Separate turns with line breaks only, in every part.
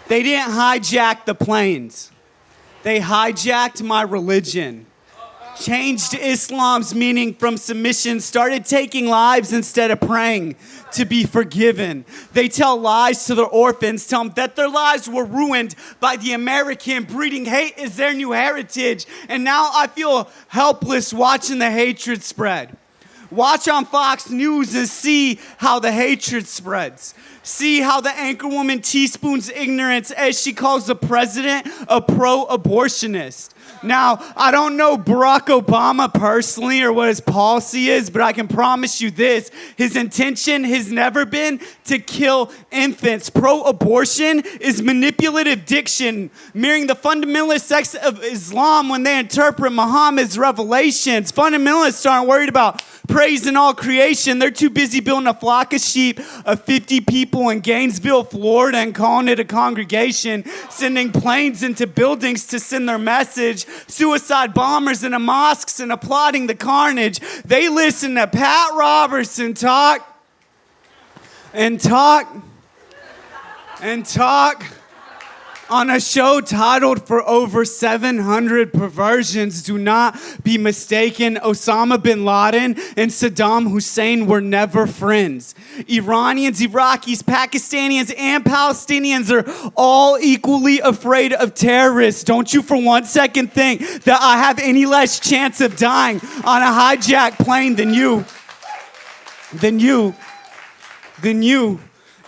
They didn't hijack the planes. They hijacked my religion. Changed Islam's meaning from submission, started taking lives instead of praying to be forgiven. They tell lies to their orphans, tell them that their lives were ruined by the American, breeding hate is their new heritage. And now I feel helpless watching the hatred spread. Watch on Fox News and see how the hatred spreads. See how the anchorwoman teaspoons ignorance as she calls the president a pro-abortionist. Now, I don't know Barack Obama personally or what his policy is, but I can promise you this. His intention has never been to kill infants. Pro-abortion is manipulative diction, mirroring the fundamentalist sects of Islam when they interpret Muhammad's revelations. Fundamentalists aren't worried about praising all creation. They're too busy building a flock of sheep of 50 people in Gainesville, Florida, and calling it a congregation, sending planes into buildings to send their message, suicide bombers into mosques and applauding the carnage. They listen to Pat Robertson talk on a show titled For Over 700 Perversions. Do not be mistaken. Osama bin Laden and Saddam Hussein were never friends. Iranians, Iraqis, Pakistanis, and Palestinians are all equally afraid of terrorists. Don't you for 1 second think that I have any less chance of dying on a hijacked plane than you.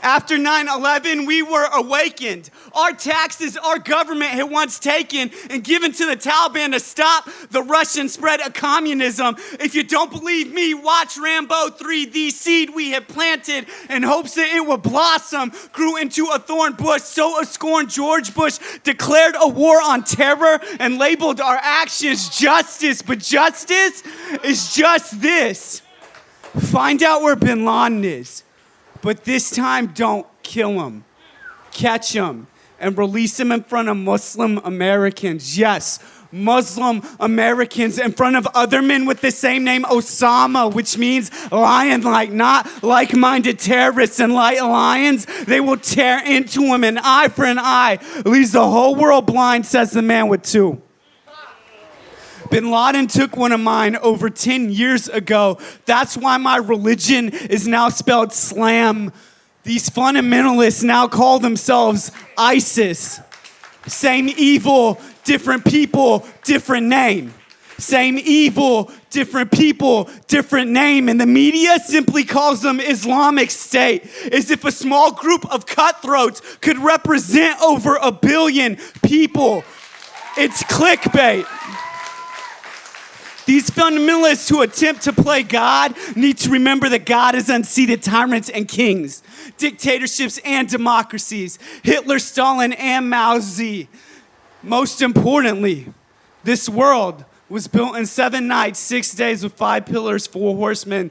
After 9/11, we were awakened. Our taxes, our government had once taken and given to the Taliban to stop the Russian spread of communism. If you don't believe me, watch Rambo 3. The seed we had planted in hopes that it would blossom grew into a thorn bush. So a scorned George Bush declared a war on terror and labeled our actions justice. But justice is just this. Find out where bin Laden is. But this time, don't kill him. Catch him and release him in front of Muslim Americans. Yes, Muslim Americans in front of other men with the same name, Osama, which means lion like, not like-minded terrorists. And like lions, they will tear into him. An eye for an eye leaves the whole world blind, says the man with two. Bin Laden took one of mine over 10 years ago. That's why my religion is now spelled Slam. These fundamentalists now call themselves ISIS. Same evil, different people, different name. Same evil, different people, different name. And the media simply calls them Islamic State, as if a small group of cutthroats could represent over 1 billion people. It's clickbait. These fundamentalists who attempt to play God need to remember that God has unseated tyrants and kings, dictatorships and democracies, Hitler, Stalin, and Mao Zedong. Most importantly, this world was built in 7 nights, 6 days with 5 pillars, 4 horsemen,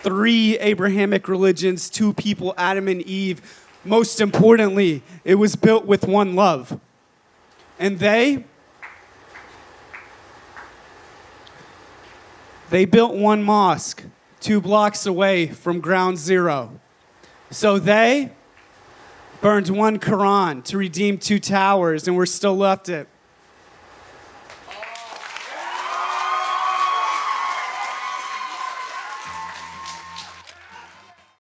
3 Abrahamic religions, 2 people, Adam and Eve. Most importantly, it was built with one love. And they built one mosque 2 blocks away from ground zero. So they burned one Quran to redeem 2 towers, and we're still left at